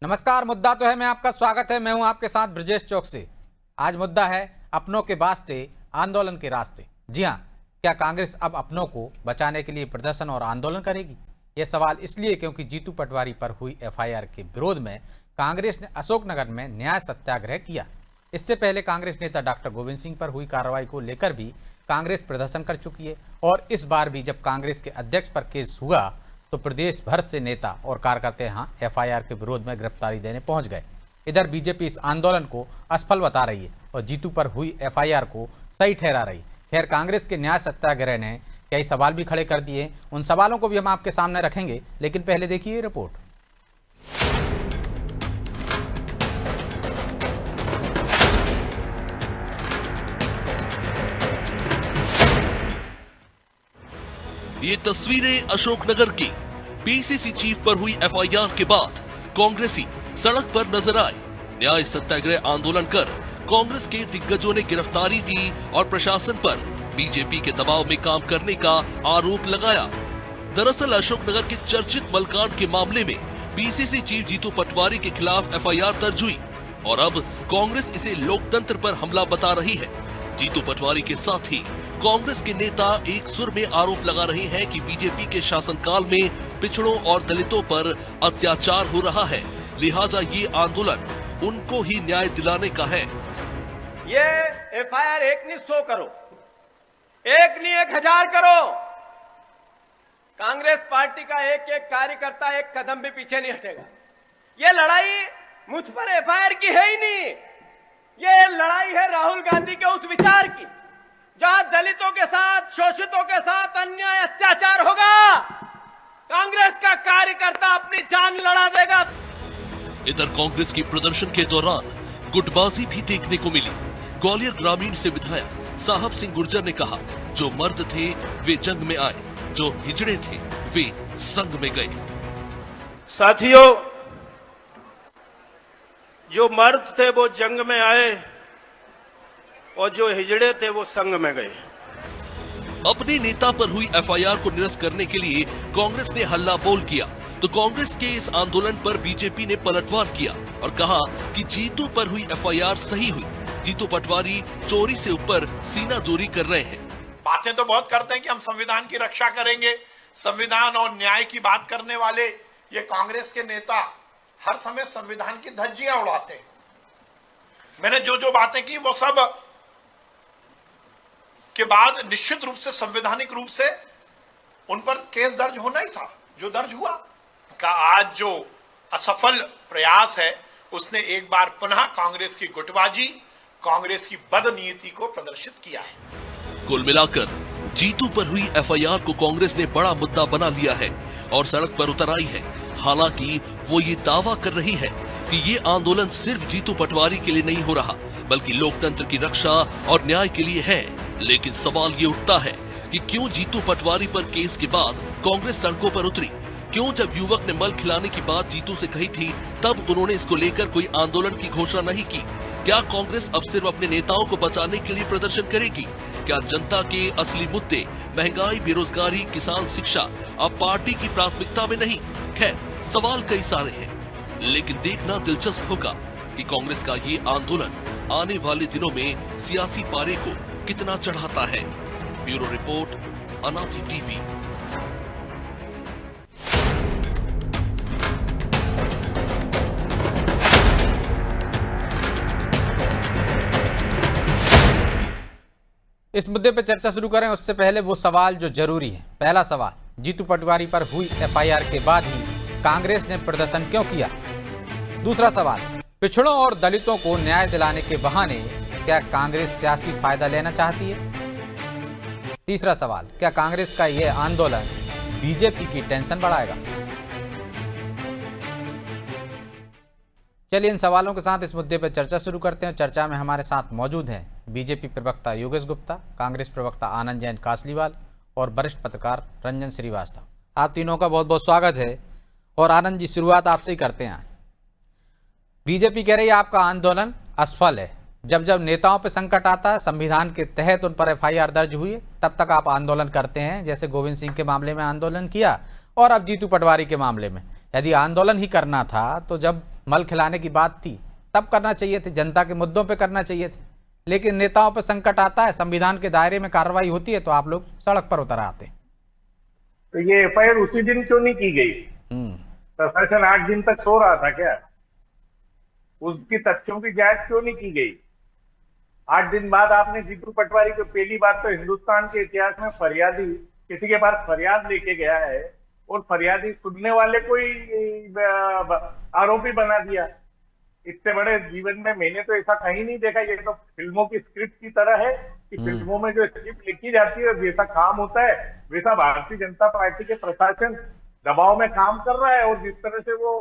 नमस्कार। मुद्दा तो है, मैं आपका स्वागत है। मैं हूं आपके साथ ब्रजेश चौकसी। आज मुद्दा है अपनों के वास्ते आंदोलन के रास्ते। जी हां, क्या कांग्रेस अब अपनों को बचाने के लिए प्रदर्शन और आंदोलन करेगी? यह सवाल इसलिए क्योंकि जीतू पटवारी पर हुई एफआईआर के विरोध में कांग्रेस ने अशोकनगर में न्याय सत्याग्रह किया। इससे पहले कांग्रेस नेता डॉक्टर गोविंद सिंह पर हुई कार्रवाई को लेकर भी कांग्रेस प्रदर्शन कर चुकी है और इस बार भी जब कांग्रेस के अध्यक्ष पर केस हुआ तो प्रदेश भर से नेता और कार्यकर्ता यहां एफआईआर के विरोध में गिरफ्तारी देने पहुंच गए। इधर बीजेपी इस आंदोलन को असफल बता रही है और जीतू पर हुई एफआईआर को सही ठहरा रही। खैर, कांग्रेस के न्याय सत्याग्रह ने कई सवाल भी खड़े कर दिए। उन सवालों को भी हम आपके सामने रखेंगे, लेकिन पहले देखिए रिपोर्ट। ये तस्वीरें अशोकनगर की पीसीसी चीफ पर हुई एफआईआर के बाद कांग्रेसी सड़क पर नजर आए। न्याय सत्याग्रह आंदोलन कर कांग्रेस के दिग्गजों ने गिरफ्तारी दी और प्रशासन पर बीजेपी के दबाव में काम करने का आरोप लगाया। दरअसल अशोकनगर के चर्चित मलकान के मामले में पीसीसी चीफ जीतू पटवारी के खिलाफ एफआईआर दर्ज हुई और अब कांग्रेस इसे लोकतंत्र पर हमला बता रही है। जीतू पटवारी के साथ ही कांग्रेस के नेता एक सुर में आरोप लगा रहे हैं कि बीजेपी के शासनकाल में पिछड़ों और दलितों पर अत्याचार हो रहा है, लिहाजा ये आंदोलन उनको ही न्याय दिलाने का है। ये एफआईआर 1 नहीं 100 करो, 1 नहीं 1000 करो। कांग्रेस पार्टी का एक एक कार्यकर्ता एक कदम भी पीछे नहीं हटेगा। ये लड़ाई मुझ पर एफआईआर की है ही नहीं, ये लड़ाई है राहुल गांधी के उस विचार की जहां दलितों के साथ, शोषितों के साथ अन्याय अत्याचार होगा। कांग्रेस का कार्यकर्ता अपनी जान लड़ा देगा। इधर कांग्रेस की प्रदर्शन के दौरान गुटबाजी भी देखने को मिली। ग्वालियर ग्रामीण से विधायक साहब सिंह गुर्जर ने कहा, जो मर्द थे वे जंग में आए, जो हिजड़े थे वे संग में गए। साथियों, जो मर्द थे वो जंग में आए और जो हिजड़े थे वो संग में गए। अपने नेता पर हुई एफआईआर को निरस्त करने के लिए कांग्रेस ने हल्ला बोल किया तो कांग्रेस के इस आंदोलन पर बीजेपी ने पलटवार किया और कहा कि जीतू पर हुई एफआईआर सही हुई। जीतू पटवारी चोरी से ऊपर सीना जोरी कर रहे हैं। बातें तो बहुत करते हैं कि हम संविधान की रक्षा करेंगे, संविधान और न्याय की बात करने वाले ये कांग्रेस के नेता हर समय संविधान की धज्जियां उड़ाते हैं। मैंने जो जो बातें की वो सब के बाद निश्चित रूप से संवैधानिक रूप से उन पर केस दर्ज होना ही था, जो दर्ज हुआ। का आज जो असफल प्रयास है उसने एक बार पुनः कांग्रेस की गुटबाजी, कांग्रेस की बदनीति को प्रदर्शित किया है। कुल मिलाकर जीतू पर हुई एफआईआर को कांग्रेस ने बड़ा मुद्दा बना लिया है और सड़क पर उतर आई है। हालांकि वो ये दावा कर रही है कि ये आंदोलन सिर्फ जीतू पटवारी के लिए नहीं हो रहा, बल्कि लोकतंत्र की रक्षा और न्याय के लिए है। लेकिन सवाल ये उठता है कि क्यों जीतू पटवारी पर केस के बाद कांग्रेस सड़कों पर उतरी? क्यों जब युवक ने मल खिलाने की बात जीतू से कही थी तब उन्होंने इसको लेकर कोई आंदोलन की घोषणा नहीं की? क्या कांग्रेस अब सिर्फ अपने नेताओं को बचाने के लिए प्रदर्शन करेगी? क्या जनता के असली मुद्दे महंगाई, बेरोजगारी, किसान, शिक्षा अब पार्टी की प्राथमिकता में नहीं? खैर, सवाल कई सारे हैं, लेकिन देखना दिलचस्प होगा कि कांग्रेस का ये आंदोलन आने वाले दिनों में सियासी पारे को कितना चढ़ाता है। ब्यूरो रिपोर्ट, अनादि टीवी। इस मुद्दे पर चर्चा शुरू करें उससे पहले वो सवाल जो जरूरी है। पहला सवाल, जीतू पटवारी पर हुई एफआईआर के बाद ही कांग्रेस ने प्रदर्शन क्यों किया? दूसरा सवाल, पिछड़ों और दलितों को न्याय दिलाने के बहाने क्या कांग्रेस सियासी फायदा लेना चाहती है? तीसरा सवाल, क्या कांग्रेस का यह आंदोलन बीजेपी की टेंशन बढ़ाएगा? चलिए इन सवालों के साथ इस मुद्दे पर चर्चा शुरू करते हैं। चर्चा में हमारे साथ मौजूद हैं बीजेपी प्रवक्ता योगेश गुप्ता, कांग्रेस प्रवक्ता आनंद जैन कासलीवाल और वरिष्ठ पत्रकार रंजन श्रीवास्तव। आप तीनों का बहुत बहुत स्वागत है। और आनंद जी, शुरुआत आपसे ही करते हैं। बीजेपी कह रही है आपका आंदोलन असफल है। जब जब नेताओं पर संकट आता है, संविधान के तहत उन पर एफआईआर दर्ज हुई है, तब तक आप आंदोलन करते हैं, जैसे गोविंद सिंह के मामले में आंदोलन किया और अब जीतू पटवारी के मामले में। यदि आंदोलन ही करना था तो जब मल खिलाने की बात थी तब करना चाहिए थी, जनता के मुद्दों पे करना चाहिए थे। लेकिन नेताओं पे संकट आता है, संविधान के दायरे में कार्रवाई होती है तो आप लोग सड़क पर उतर आते हैं। तो ये एफआईआर उसी दिन क्यों नहीं की गई? प्रशासन 8 दिन तक सो रहा था क्या? उसकी तथ्यों की जांच क्यों नहीं की गई? 8 दिन बाद आपने जीतू पटवारी को, पहली बात तो हिंदुस्तान के इतिहास में फरियादी किसी के पास फरियाद लेके गया है और फरियादी सुनने वाले को ही आरोपी बना दिया। इतने बड़े जीवन में मैंने तो ऐसा कहीं नहीं देखा। ये तो फिल्मों की स्क्रिप्ट की तरह है कि फिल्मों में जो स्क्रिप्ट लिखी जाती है जैसा काम होता है वैसा भारतीय जनता पार्टी के प्रशासन दबाव में काम कर रहा है। और जिस तरह से वो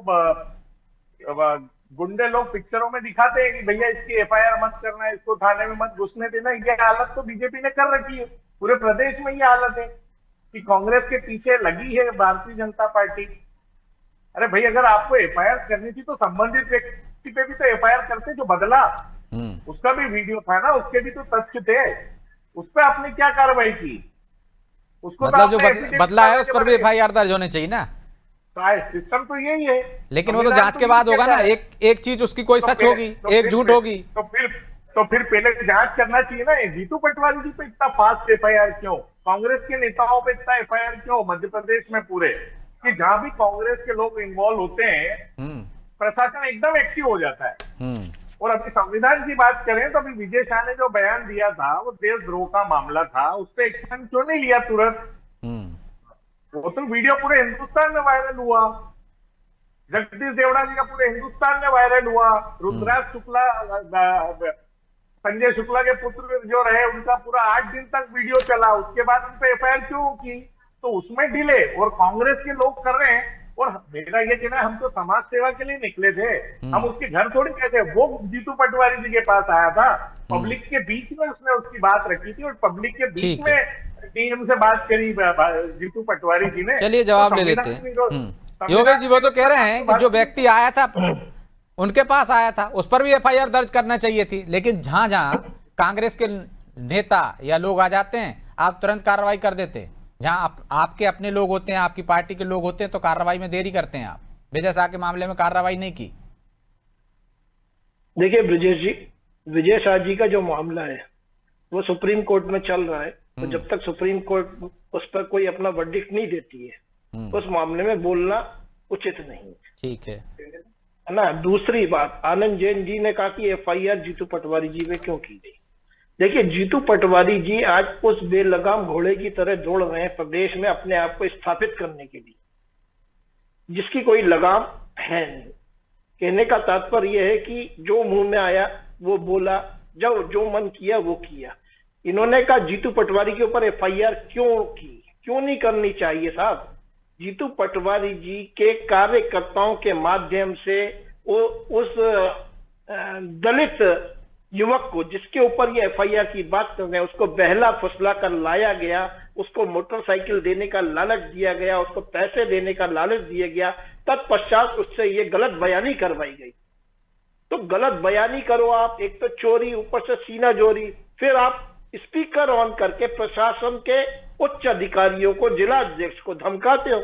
गुंडे लोग पिक्चरों में दिखाते हैं कि भैया इसकी एफआईआर मत करना, इसको थाने में मत घुसने देना, ये हालत तो बीजेपी ने कर रखी है। पूरे प्रदेश में ये हालत है कि कांग्रेस के पीछे लगी है भारतीय जनता पार्टी। अरे भाई, अगर आपको एफआईआर करनी थी तो संबंधित व्यक्ति पे भी तो एफआईआर करते। जो बदला उसका भी वीडियो था ना, उसके भी तो तथ्य थे, उस पर आपने क्या कार्रवाई की? उसको मतलब जो तो बदला है उस पर भी एफआईआर दर्ज होनी चाहिए ना। सिस्टम तो यही है, लेकिन वो तो जांच के बाद होगा ना। एक चीज उसकी कोई सच होगी, एक झूठ होगी। तो फिर पहले जांच करना चाहिए ना। जीतू पटवारी जी पे इतना फास्ट एफआईआर क्यों? कांग्रेस के नेताओं पे इतना एफआईआर क्यों मध्य प्रदेश में पूरे? कि जहां भी कांग्रेस के लोग इन्वॉल्व होते हैं प्रशासन एकदम एक्टिव हो जाता है। और अभी संविधान की बात करें तो अभी विजय शाह ने जो बयान दिया था वो देशद्रोह का मामला था, उस पर एक्शन क्यों नहीं लिया तुरंत? वो तो वीडियो पूरे हिंदुस्तान में वायरल हुआ, जगदीश देवड़ा जी का पूरे हिंदुस्तान में वायरल हुआ। रुद्राक्ष शुक्ला, संजय शुक्ला के पुत्र जो रहे उनका पूरा 8 दिन तक वीडियो चला, उसके बाद उन पर एफआईआर क्यों की? तो उसमें डिले और कांग्रेस के लोग कर रहे हैं। और मेरा ये कहना है, हम तो समाज सेवा के लिए निकले थे, हम उसके घर थोड़ी गए थे। वो जीतू पटवारी जी के पास आया था, पब्लिक के बीच में उसने उसकी बात रखी थी और पब्लिक के बीच में डीएम से बात करी जीतू पटवारी जी ने। चलिए जवाब ले लेते हैं। योगेश जी, वो तो कह रहे हैं कि जो व्यक्ति आया था उनके पास आया था, उस पर भी एफआईआर दर्ज करना चाहिए थी। लेकिन जहां जहां कांग्रेस के नेता या लोग आ जाते हैं आप तुरंत कार्रवाई कर देते हैं। जहां आपके अपने लोग होते हैं, आपकी पार्टी के लोग होते हैं तो कार्रवाई में देरी करते हैं। आप विजय शाह के मामले में कार्रवाई नहीं की। देखिए ब्रजेश जी, विजय शाह जी का जो मामला है वो सुप्रीम कोर्ट में चल रहा है। तो जब तक सुप्रीम कोर्ट उस पर कोई अपना वर्डिक्ट नहीं देती है उस मामले में बोलना उचित नहीं है। ठीक है ना। दूसरी बात, आनंद जैन जी ने कहा कि एफआईआर जीतू पटवारी जी में क्यों की गई। देखिए, जीतू पटवारी जी आज उस बेलगाम घोड़े की तरह दौड़ रहे हैं प्रदेश में अपने आप को स्थापित करने के लिए, जिसकी कोई लगाम है नहीं। कहने का तात्पर्य यह है कि जो मुंह में आया वो बोला, जो मन किया वो किया। इन्होंने कहा जीतू पटवारी के ऊपर एफआईआर क्यों की? क्यों नहीं करनी चाहिए साहब? जीतू पटवारी जी के कार्यकर्ताओं के माध्यम से वो उस दलित युवक को जिसके ऊपर ये एफआईआर की बात कर रहे हैं उसको बहला फुसला कर लाया गया, उसको मोटरसाइकिल देने का लालच दिया गया, उसको पैसे देने का लालच दिया गया, तत्पश्चात उससे ये गलत बयानी करवाई गई। तो गलत बयानी करो आप, एक तो चोरी, ऊपर से सीना जोरी, फिर आप स्पीकर ऑन करके प्रशासन के उच्च अधिकारियों को, जिला अध्यक्ष को धमकाते हो।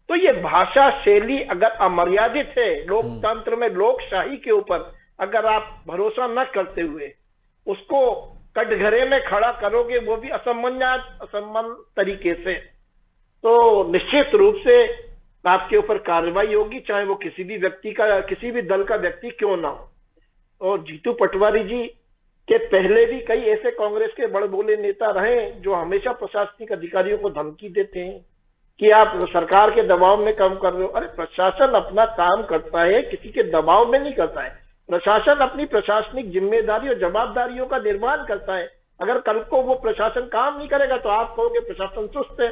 तो ये भाषा शैली अगर अमर्यादित है, लोकतंत्र में लोकशाही के ऊपर अगर आप भरोसा न करते हुए उसको कटघरे में खड़ा करोगे, वो भी असम्मान तरीके से, तो निश्चित रूप से आपके ऊपर कार्रवाई होगी, चाहे वो किसी भी व्यक्ति का, किसी भी दल का व्यक्ति क्यों ना हो। और जीतू पटवारी जी के पहले भी कई ऐसे कांग्रेस के बड़बोले नेता रहे जो हमेशा प्रशासनिक अधिकारियों को धमकी देते हैं कि आप सरकार के दबाव में काम कर रहे हो। अरे प्रशासन अपना काम करता है, किसी के दबाव में नहीं करता है। प्रशासन अपनी प्रशासनिक जिम्मेदारी और जवाबदारियों का निर्वहन करता है। अगर कल को वो प्रशासन काम नहीं करेगा तो आप कहोगे प्रशासन सुस्त है,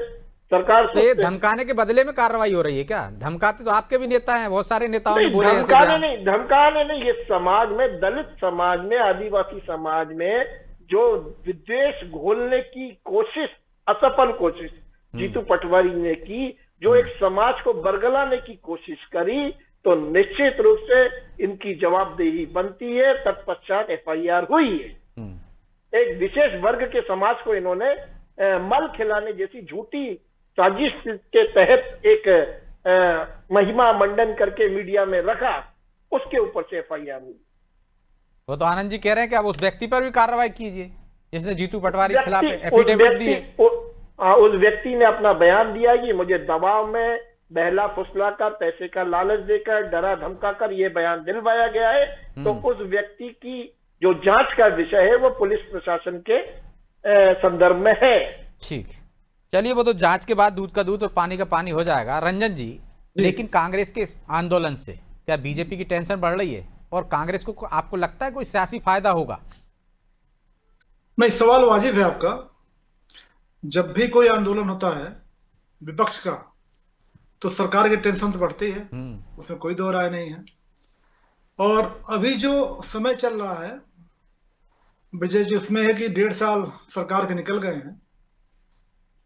सरकार सुस्त है। ये धमकाने के बदले में कार्रवाई हो रही है क्या? धमकाते तो आपके भी नेता हैं, बहुत सारे नेताओं ने बोले ऐसे बयान। धमकाने नहीं, ये समाज में, दलित समाज में, आदिवासी समाज में जो विद्वेष घोलने की कोशिश, असफल कोशिश जीतू पटवारी ने की, जो एक समाज को बरगलाने की कोशिश करी, तो निश्चित रूप से इनकी जवाबदेही बनती है। तत्पश्चात एफआईआर हुई है। एक विशेष वर्ग के समाज को इन्होंने मल खिलाने जैसी झूठी साजिश के तहत एक महिमा मंडन करके मीडिया में रखा, उसके ऊपर से एफआईआर हुई। वो तो आनंद जी कह रहे हैं कि अब उस व्यक्ति पर भी कार्रवाई कीजिए जिसने जीतू पटवारी के खिलाफ उस एफिडेविट दिए। उस व्यक्ति ने अपना बयान दिया कि मुझे दबाव में बहला फुसलाकर, पैसे का लालच देकर, डरा धमकाकर ये बयान दिलवाया गया है। तो उस व्यक्ति की जो जांच का विषय है वो पुलिस प्रशासन के संदर्भ में है। ठीक, चलिए वो तो जांच के बाद दूध का दूध और पानी का पानी हो जाएगा। रंजन जी, लेकिन कांग्रेस के इस आंदोलन से क्या बीजेपी की टेंशन बढ़ रही है और कांग्रेस को आपको लगता है कोई सियासी फायदा होगा? नहीं, सवाल वाजिब है आपका। जब भी कोई आंदोलन होता है विपक्ष का तो सरकार की टेंशन तो बढ़ती है, उसमें कोई दो राय नहीं है। और अभी जो समय चल रहा है विजय जी, उसमें है कि 1.5 साल सरकार के निकल गए हैं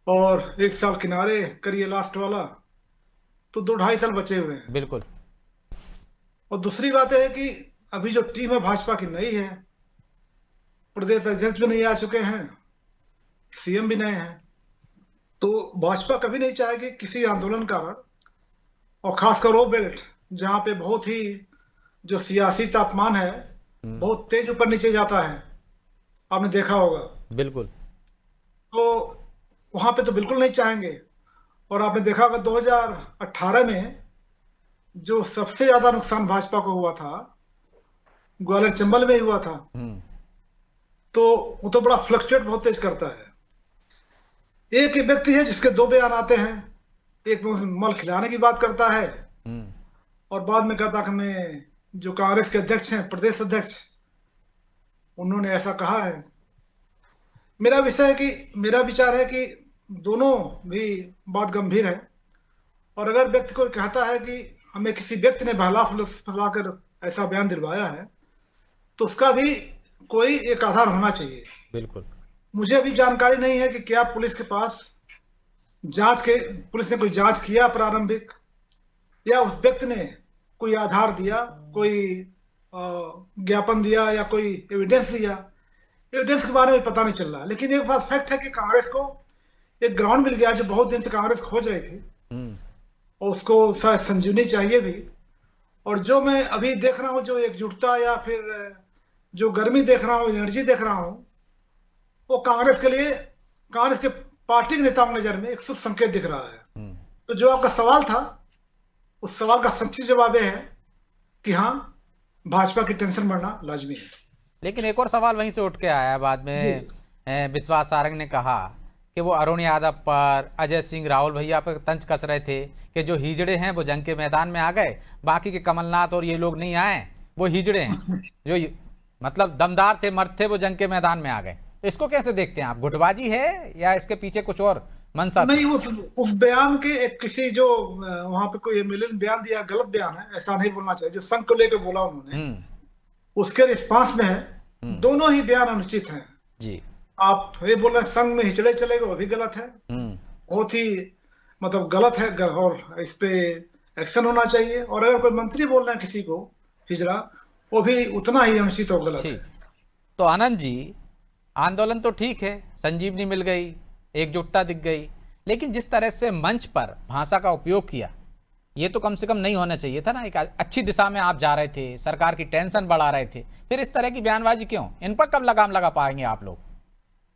और 1 साल किनारे करिए लास्ट वाला, तो 2-2.5 साल बचे हुए हैं। बिल्कुल। और दूसरी बात है कि अभी जो टीम है भाजपा की नई है, प्रदेश अध्यक्ष भी नहीं आ चुके हैं, सीएम भी नए हैं, तो भाजपा कभी नहीं चाहेगी किसी आंदोलनकार और खासकर वो बेल्ट जहां पे बहुत ही जो सियासी तापमान है बहुत तेज ऊपर नीचे जाता है, आपने देखा होगा। बिल्कुल। तो वहां पे तो बिल्कुल नहीं चाहेंगे। और आपने देखा होगा 2018 में जो सबसे ज्यादा नुकसान भाजपा को हुआ था ग्वालियर चंबल में हुआ था, तो वो तो बड़ा फ्लक्चुएट बहुत तेज करता है। एक ही व्यक्ति है जिसके 2 बयान आते हैं, एक में मल खिलाने की बात करता है और बाद में कहता कि मैं जो कांग्रेस के अध्यक्ष हैं, प्रदेश अध्यक्ष, उन्होंने ऐसा कहा है। मेरा विचार है कि दोनों भी बात गंभीर है। और अगर व्यक्ति को कहता है कि हमें किसी व्यक्ति ने बहला फुसलाकर ऐसा बयान दिलवाया है तो उसका भी कोई एक आधार होना चाहिए। बिल्कुल। मुझे अभी जानकारी नहीं है कि क्या पुलिस के पास पुलिस ने कोई जांच किया प्रारंभिक, या उस व्यक्ति ने कोई आधार दिया, कोई ज्ञापन दिया या कोई एविडेंस दिया। एविडेंस के बारे में पता नहीं चल रहा। लेकिन एक बात फैक्ट है कि कांग्रेस को एक ग्राउंड मिल गया जो बहुत दिन से कांग्रेस खोज रही थी और उसको शायद संजीवनी चाहिए भी। और जो मैं अभी देख रहा हूँ, जो एकजुटता या फिर जो गर्मी देख रहा हूँ, एनर्जी देख रहा हूँ, वो कांग्रेस के लिए, कांग्रेस के पार्टी के नेताओं की नजर में एक शुभ संकेत दिख रहा है। तो जो आपका सवाल था, उस सवाल का संक्षिप्त जवाब है कि हाँ, भाजपा की टेंशन बढ़ना लाजमी है। लेकिन एक और सवाल वहीं से उठ के आया बाद में, विश्वास सारंग ने कहा कि वो अरुण यादव पर, अजय सिंह, राहुल भैया पर तंज कस रहे थे कि जो हिजड़े हैं वो जंग के मैदान में आ गए, बाकी के कमलनाथ और ये लोग नहीं आए, वो हिजड़े हैं जो मतलब दमदार थे, मर्द थे, वो जंग के मैदान में आ गए। तो इसको कैसे देखते हैं आप? गुटबाजी है या इसके पीछे कुछ और मंशा? नहीं, उस बयान के एक किसी जो वहां पे कोई एमएलए ने बयान दिया, गलत बयान है, ऐसा नहीं बोलना चाहिए। जो संघ को लेकर बोला उन्होंने, उसके रिस्पांस में है। दोनों ही बयान अनुचित हैं जी। आप ये बोल रहे हैं संघ में हिजड़े चले गए, वो भी गलत है, बहुत ही मतलब गलत है, और इस पे एक्शन होना चाहिए। और अगर कोई मंत्री बोल रहे हैं किसी को हिजड़ा, वो भी उतना ही अनुचित और गलत है। तो आनंद जी, आंदोलन तो ठीक है, संजीवनी मिल गई, एकजुटता दिख गई, लेकिन जिस तरह से मंच पर भाषा का उपयोग किया, ये तो कम से कम नहीं होना चाहिए था ना। एक अच्छी दिशा में आप जा रहे थे, सरकार की टेंशन बढ़ा रहे थे, फिर इस तरह की बयानबाजी क्यों? इन पर कब लगाम लगा पाएंगे आप लोग?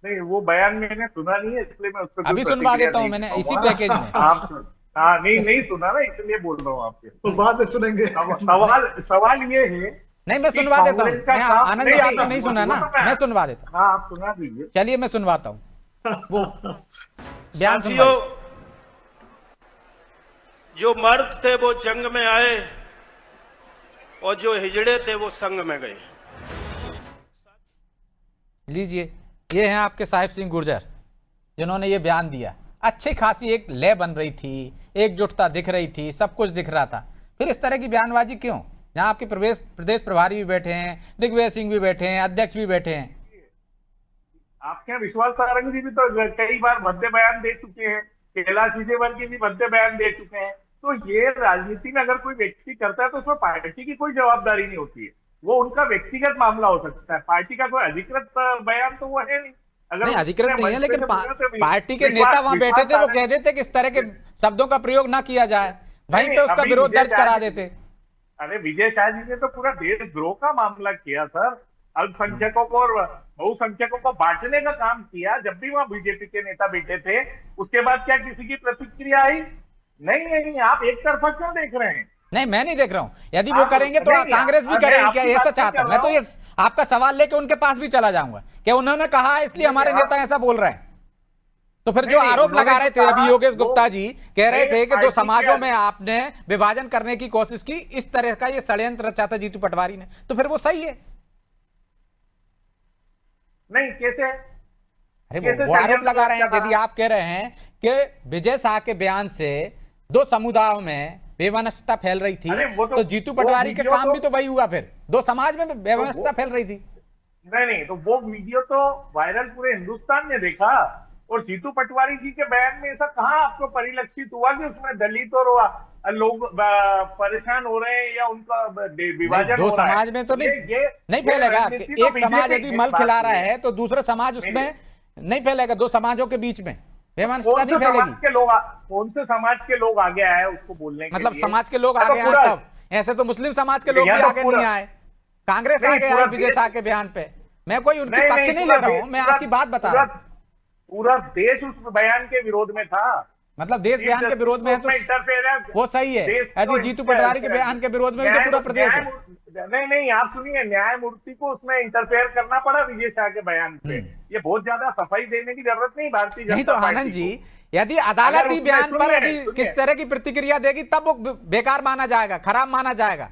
नहीं, वो बयान मैंने सुना नहीं है, इसलिए मैं उस पर अभी सुनवा देता हूँ मैंने इसी पैकेज में। आप नहीं सुना ना, इसलिए बोल रहा हूँ आपके। तो बाद में सुनेंगे। सवाल ये है, नहीं मैं सुनवा देता हूँ। आनंद जी, आपने नहीं सुना ना, मैं सुनवा देता हूँ। हाँ, आप सुना दीजिए। चलिए मैं सुनवाता हूँ वो बयान। जो मर्द थे वो जंग में आए और जो हिजड़े थे वो संग में गए। लीजिए, ये हैं आपके साहिब सिंह गुर्जर जिन्होंने ये बयान दिया। अच्छी खासी एक लय बन रही थी, एकजुटता दिख रही थी, सब कुछ दिख रहा था, फिर इस तरह की बयानबाजी क्यों? जहां आपके प्रदेश प्रभारी भी बैठे हैं, दिग्विजय सिंह भी बैठे हैं, अध्यक्ष भी बैठे हैं। आपके यहाँ विश्वास सारंग जी भी तो कई बार भद्दे बयान दे चुके हैं, कैलाश विजयवर्गीय भी भद्दे बयान दे चुके हैं। तो ये राजनीति में अगर कोई व्यक्ति करता है तो उसमें पार्टी की कोई जवाबदारी नहीं होती है, वो उनका व्यक्तिगत मामला हो सकता है। पार्टी का कोई अधिकृत बयान तो वो है नहीं। अगर नहीं, अधिकृत नहीं है, लेकिन पार्टी के नेता वहां बैठे थे, वो कह देते कि इस तरह के शब्दों का प्रयोग ना किया जाए। वहीं पे उसका अभी विरोध विजय दर्ज करा शाह देते। अरे विजय शाह जी ने तो पूरा देशद्रोह का मामला किया सर, अल्पसंख्यकों को और बहुसंख्यकों को बांटने का काम किया। जब भी वहां बीजेपी के नेता बैठे थे, उसके बाद क्या किसी की प्रतिक्रिया आई? नहीं नहीं, आप एक तरफा क्यों देख रहे हैं? नहीं, मैं नहीं देख रहा हूं। यदि वो करेंगे तो नहीं, कांग्रेस भी मैं करेगी क्या? आपकी ऐसा बात नहीं चाहता हूं कर मैं तो। रहा ये आपका सवाल लेके उनके पास भी चला जाऊंगा कि उन्होंने कहा है इसलिए हमारे नहीं, नेता ऐसा बोल रहे हैं। तो फिर नहीं, जो नहीं, आरोप उन्होंने लगा रहे थे कहा अभी योगेश वो- गुप्ता जी कह रहे थे कि दो पार्टी समाजों के- में आपने विभाजन करने की कोशिश की, इस तरह का ये षड्यंत्र रचा था जीतू पटवारी ने, तो फिर वो सही है? नहीं, कैसे? अरे कैसे वो आरोप षड्यंत्र लगा रहे हैं। रचा था? यदि आप कह रहे हैं कि विजय शाह के बयान से दो समुदायों में बेवनस्ता फैल रही थी, अरे वो तो जीतू वो पटवारी के वीडियो काम भी तो वही हुआ। फिर दो समाज में बेवनस्ता फैल रही थी। नहीं नहीं, तो वो वीडियो तो वायरल पूरे हिंदुस्तान ने देखा। और जीतू पटवारी जी के बयान में ऐसा कहाँ आपको परिलक्षित हुआ कि उसमें दलित और लोग परेशान हो रहे हैं या उनका विभाजन दो हो रहा है? समाज में तो नहीं नहीं ये फैलेगा। रणनीति तो एक समाज बीजेपी यदि की मल बात खिला रहा है। है तो दूसरा समाज उसमें नहीं फैलेगा। दो समाजों के बीच में बेवनस्ता कौन नहीं से समाज फैलेगी। के लोग कौन से समाज के लोग आगे आए उसको बोलने के मतलब लिए? समाज के लोग तो आगे आए पूरा- तब, ऐसे तो मुस्लिम समाज के लोग यहाँ भी तो आगे पूरा- नहीं आए। कांग्रेस नहीं, आगे पूरा आई विजय देश- शाह के बयान पे। मैं कोई उनकी पक्ष नहीं ले रहा हूं, मैं आपकी बात बता रहा हूं। पूरा देश उस बयान के विरोध में था। मतलब देश बयान के विरोध में है तो वो सही है। यदि जीतू पटवारी के बयान के विरोध में भी तो पूरा प्रदेश है। नहीं नहीं, आप सुनिए, न्यायमूर्ति को उसमें इंटरफेयर करना पड़ा विजय शाह के बयान पे। ये बहुत ज्यादा सफाई देने की जरूरत नहीं भारतीय जनता नहीं तो पार्टी आनंद जी, को। यदि अदालती उसमें बयान पर सुनिए, यदि किस तरह की प्रतिक्रिया देगी तब वो बेकार माना जाएगा, खराब माना जाएगा।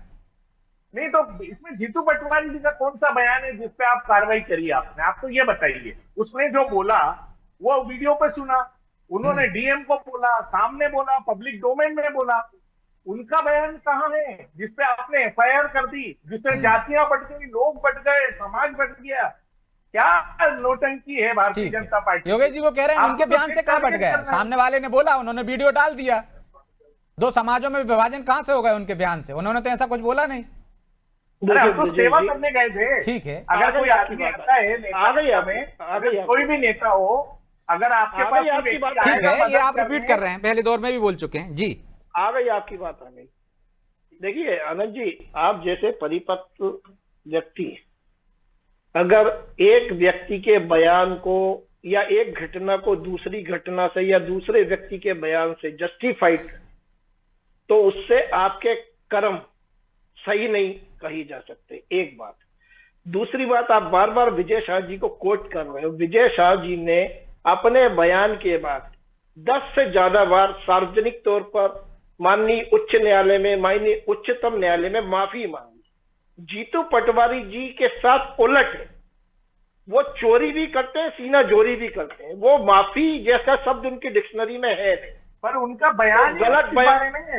नहीं तो इसमें जीतू पटवारी जी का कौन सा बयान है जिसपे आप कार्रवाई करिए? आपने, आप तो ये बताइए। उसने जो बोला वो वीडियो पे सुना, उन्होंने डीएम को बोला, सामने बोला, पब्लिक डोमेन में बोला। उनका बयान कहाँ है जिसपे आपने एफआईआर कर दी, जिससे जातियां बढ़ गई, लोग बढ़ गए, समाज बढ़ गया? क्या नोटंकी है भारतीय ठीक है। जनता पार्टी? योगेश जी वो कह रहे हैं आपको उनके तो बयान से सिर्फ कहां बढ़ टारगेट गया? करना है। सामने वाले ने बोला, उन्होंने वीडियो डाल दिया। दो समाजों में विभाजन कहां से हो गए उनके बयान से? उन्होंने तो ऐसा कुछ बोला नहीं। अरे हम तो सेवा करने गए थे। ठीक है। अगर कोई आदमी आता है नेता में, अगर कोई भी नेता हो, अगर आपके पास कोई व्यक्ति ठीक आएगा है, ये मदद आप करने, रिपीट कर रहे हैं, पहले दौर में भी बोल चुके हैं जी। आ गई आपकी बात आ गई। देखिए आनंद जी, आप जैसे परिपक्व व्यक्ति अगर एक व्यक्ति के बयान को या एक घटना को दूसरी घटना से या दूसरे व्यक्ति के बयान से जस्टिफाइड, तो उससे आपके कर्म सही नहीं कही जा सकते। एक बात। दूसरी बात, आप बार बार विजय शाह जी को कोट कर रहे हो। विजय शाह जी ने अपने बयान के बाद 10 से ज्यादा बार सार्वजनिक तौर पर माननीय उच्च न्यायालय में, माननीय उच्चतम न्यायालय में माफी मांगी। जीतू पटवारी जी के साथ उलट है, वो चोरी भी करते हैं, सीना जोरी भी करते हैं। वो माफी जैसा शब्द उनकी डिक्शनरी में है नहीं। पर उनका बयान तो गलत बयान में है।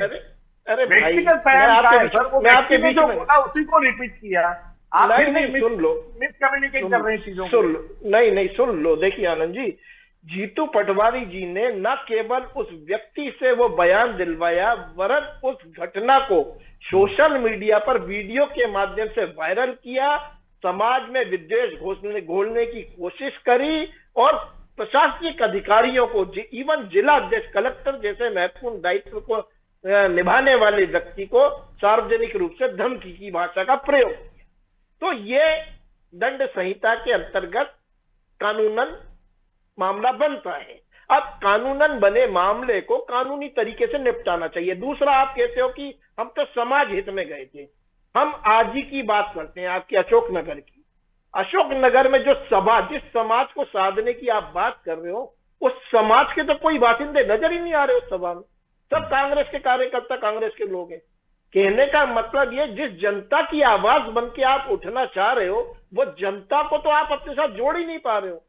अरे भाई, व्यक्तिगत मैं बयान आपके का है बीच सर, वो मैं आपके व्यक्ति ने बीच जो में बोला उसी को रिपीट किया। आप नहीं, फिर नहीं, सुन लो। मिसकम्युनिकेट कर रहे हैं चीजों को। सुन लो, नहीं नहीं, सुन लो। देखिए आनंद जी, जीतू पटवारी जी ने न केवल उस व्यक्ति से वो बयान दिलवाया, वरन उस घटना को सोशल मीडिया पर वीडियो के माध्यम से वायरल किया, समाज में विद्वेष घोलने की कोशिश करी और प्रशासनिक अधिकारियों को, इवन जिला अध्यक्ष, कलेक्टर जैसे महत्वपूर्ण दायित्व को निभाने वाले व्यक्ति को सार्वजनिक रूप से धमकी की भाषा का प्रयोग किया। तो ये दंड संहिता के अंतर्गत कानूनन मामला बनता है। अब कानूनन बने मामले को कानूनी तरीके से निपटाना चाहिए। दूसरा, आप कहते हो कि हम तो समाज हित में गए थे। हम आज ही की बात करते हैं, आपकी अशोक नगर की। अशोक नगर में जो सभा, जिस समाज को साधने की आप बात कर रहे हो, उस समाज के तो कोई बासिंदे नजर ही नहीं आ रहे उस सभा में। सब कांग्रेस के कार्यकर्ता, कांग्रेस के लोग हैं। कहने का मतलब ये, जिस जनता की आवाज बन के आप उठना चाह रहे हो, वो जनता को तो आप अपने साथ जोड़ ही नहीं पा रहे हो।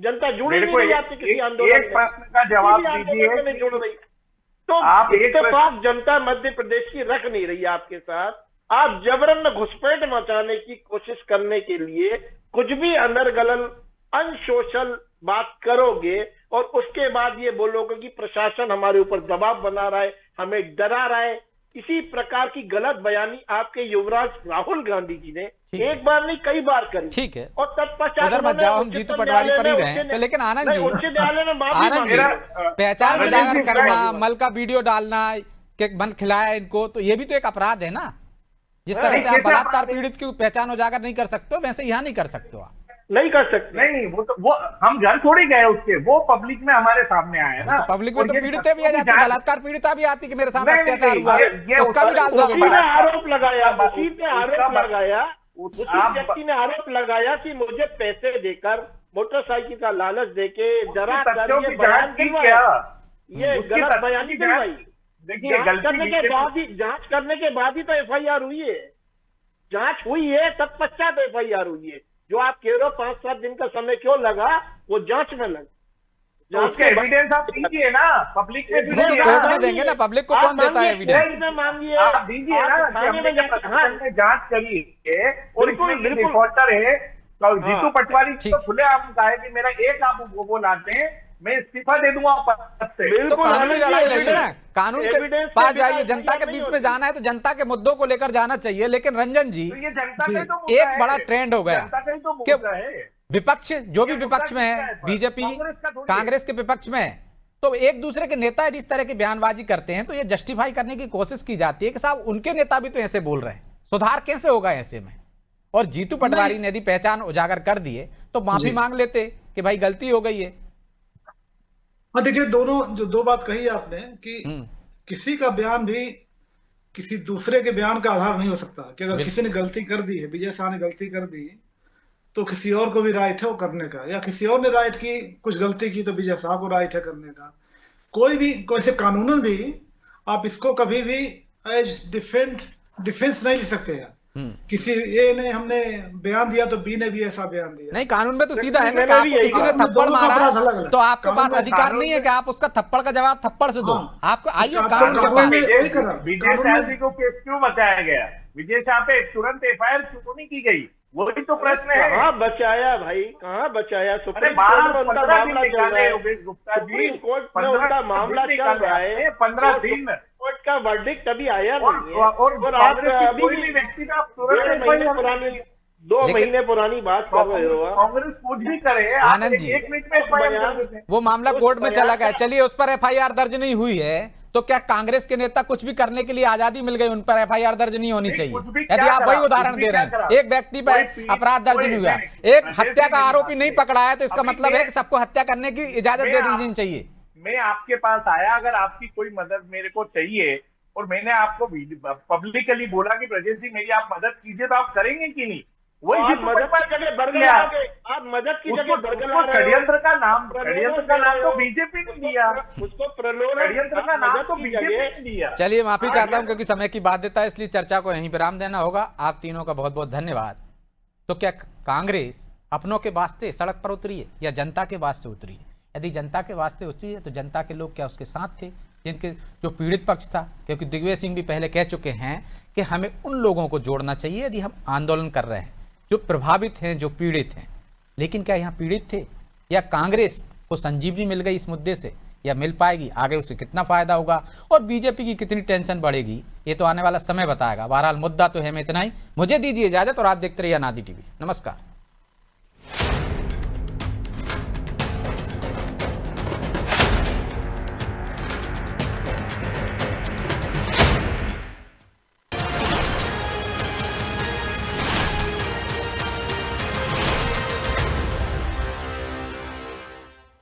जनता जुड़ी नहीं रही आपके किसी आंदोलन में। प्रश्न का जवाब दीजिए। नहीं जुड़ रही, तो आप एक इत्तेफाक जनता मध्य प्रदेश की रख नहीं रही आपके साथ। आप जबरन घुसपैठ मचाने की कोशिश करने के लिए कुछ भी अनर्गलन, अनसोशल बात करोगे और उसके बाद ये बोलोगे कि प्रशासन हमारे ऊपर दबाव बना रहा है, हमें डरा रहा है। इसी प्रकार की गलत बयानी आपके युवराज राहुल गांधी जी ने एक बार नहीं कई बार करी। ठीक है, और तत्पश्चात उधर मत जाओ, हम जीतू पटवारी पर ही रहे। तो लेकिन आनंद जी, उच्च न्यायालय में माफी आनंद जी, मांगी। पहचान उजागर करना, मल का वीडियो डालना, केक बन खिलाया इनको, तो ये भी तो एक अपराध है ना। जिस तरह से आप कैसे बलात्कार अपराध है? पीड़ित की पहचान उजागर नहीं कर सकते हो, वैसे यहाँ नहीं कर सकते हो आप। नहीं कर सकते। नहीं, वो हम घर थोड़ी गए उसके, वो पब्लिक में हमारे सामने आए ना। तो पब्लिक में और तो ये पीड़ितें भी आ जाती, जांच- बलात्कार पीड़िता भी आती कि मेरे साथ नहीं, अत्याचार नहीं, हुआ, ये उसका भी डाल दोगे उसी ने बात। आरोप लगाया, उसी ने आरोप उसका- लगाया, उसी आप- व्यक्ति ने आरोप लगाया कि मुझे पैसे देकर, मोटरसाइकिल का लालच देके, जरा कर तथ्यों ये की बयान जांच की दिलवाया। क्या? ये उसकी गलत तथ्यों बयानी की जांच- दिलवाई। देखिए, जांच गलती करने के बीजेपी- बाद ही, जांच करने के बाद ही तो एफआईआर हुई है। जांच हुई है, तत्पश्चात एफआईआर हुई है। जो आप कह रहे हो 5-7 दिन का समय क्यों लगा, वो जांच में लगा। तो उसके एविडेंस आप दीजिए ना, पब्लिक में वो तो दीजिए कोर्ट ना। में देंगे ना, पब्लिक को कौन देता है एविडेंस? में मांगिए, आप दीजिए ना आप कि थाने हमने में जब जाकर- हाँ, प्रशासन ने जांच करी है और बिल्कुल, इसमें बिल्कुल। डिफॉल्टर है, तो जीतू पटवारी ठीक। तो खुलेआम कहा है कि मेरा एक आप वो लाते हैं, मैं इस्तीफा दे दूंगा पद से। तो बिल्कुल, कानूनी आनंद जी, लड़ाई लड़िए ना, एविडेंस- कानून के एविडेंस पास बिना जाइए। जनता के नहीं बीच में होती। जाना है तो जनता के मुद्दों को लेकर जाना चाहिए। लेकिन रंजन जी, तो ये जनता का ही तो मुद्दा एक बड़ा है। ट्रेंड हो गया जनता का ही तो कि मुद्दा है। विपक्ष जो भी ये विपक्ष में मुद्दा है, किसका है? बीजेपी कांग्रेस का थोड़ी है। कांग्रेस के विपक्ष में है, तो एक दूसरे के नेता यदि इस तरह की बयानबाजी करते हैं तो ये जस्टिफाई करने की कोशिश की जाती है कि साहब उनके नेता भी तो ऐसे बोल रहे हैं, सुधार कैसे होगा ऐसे में। और जीतू पटवारी ने यदि पहचान उजागर कर दिए तो माफी मांग लेते कि भाई गलती हो गई है। हाँ देखिए, दोनों जो दो बात कही आपने कि किसी का बयान भी किसी दूसरे के बयान का आधार नहीं हो सकता। कि अगर किसी ने गलती कर दी है, विजय शाह ने गलती कर दी, तो किसी और को भी राइट है वो करने का, या किसी और ने राइट की, कुछ गलती की तो विजय शाह को राइट है करने का। कोई भी वैसे कानूनन भी आप इसको कभी भी एज डिफेंस नहीं ले सकते हैं। किसी ए ने हमने बयान दिया तो बी ने भी ऐसा बयान दिया। नहीं, कानून में तो सीधा है ना कि मैंने भी आपको यही किसी ने कहा। थप्पड़ दोनों का मारा अपराध अलग अलग। तो आपके कानून पास में- अधिकार कानून नहीं है में- कि आप उसका थप्पड़ का जवाब थप्पड़ से दो। हाँ। आपको आइए आप- कानून के कानून पास। में यही करा। विजय कानून शाह में- जी को केस क्यों बचाया गया? विजय शाह पे तुरंत एफआईआर क्यों नहीं की गई? वही तो प्रश्न है। कहाँ बचाया भाई, कहाँ बचाया? अरे सुप्रीम 12 कोर्ट में उनका 15 दिन मामला चल रहा निकाले है। योगेश गुप्ता जी, सुप्रीम कोर्ट में 15 उनका मामला दिन चल रहा निकाले, है। 15 और दिन। कोर्ट का वर्डिक्ट अभी आया और नहीं है। और आप कांग्रेस की अभी कोई भी व्यक्ति का आप तुरंत 1.5 महीने FIR पुरानी 2 लेकिन- महीने पुरानी बात कर रहे हो आप। कांग्रेस कुछ भी करे, आप आनंद जी, 1 मिनट में FIR कर देते हैं। वो मामला उस कोर्ट में बयान चला गया, का- चलिए उस पर एफआईआर दर्ज नहीं हुई है तो क्या कांग्रेस के नेता कुछ भी करने के लिए आजादी मिल गई, उन पर एफआईआर दर्ज नहीं होनी नहीं, चाहिए? कुछ भी यदि क्या आप करा? वही उदाहरण कुछ भी दे रहे क्या हैं, करा? एक व्यक्ति पर कोई अपराध दर्ज कोई नहीं हुआ, नहीं, एक नहीं, हत्या का नहीं, आरोपी नहीं नहीं, पकड़ा है, तो इसका अभी मतलब है मैं- कि सबको हत्या करने की इजाजत दे दी चाहिए। मैं आपके पास आया, अगर आपकी कोई मदद मेरे को चाहिए और मैंने आपको पब्लिकली बोला कि ब्रजेश जी मेरी आप मदद कीजिए, तो आप करेंगे कि नहीं? वही आप जीतू मदद पटवारी की जगह ने बरगला किया। आ गए। आप मदद की जगह बरगला आ रहे हो। षड्यंत्र का नाम तो बीजेपी ने दिया। उसको प्रलोभन, षड्यंत्र का नाम मदद तो की बीजेपी जगह ने दिया। चलिए माफी चाहता हूं क्योंकि समय की बाध्यता है, इसलिए चर्चा को यहीं विराम देना होगा। आप तीनों का बहुत बहुत धन्यवाद। तो क्या कांग्रेस अपनों के वास्ते सड़क पर उतरी है या जनता के वास्ते उतरी है? यदि जनता के वास्ते उतरी है तो जनता के लोग क्या उसके साथ थे? जिनके जो पीड़ित पक्ष था, क्योंकि दिग्विजय सिंह भी पहले कह चुके हैं कि हमें उन लोगों को जोड़ना चाहिए यदि हम आंदोलन कर रहे हैं, जो प्रभावित हैं, जो पीड़ित हैं। लेकिन क्या यहाँ पीड़ित थे या कांग्रेस को संजीवनी मिल गई इस मुद्दे से, या मिल पाएगी? आगे उसे कितना फायदा होगा और बीजेपी की कितनी टेंशन बढ़ेगी, ये तो आने वाला समय बताएगा। बहरहाल मुद्दा तो है में इतना ही। मुझे दीजिए इजाजत और आप देखते रहिए अनादि टीवी। नमस्कार।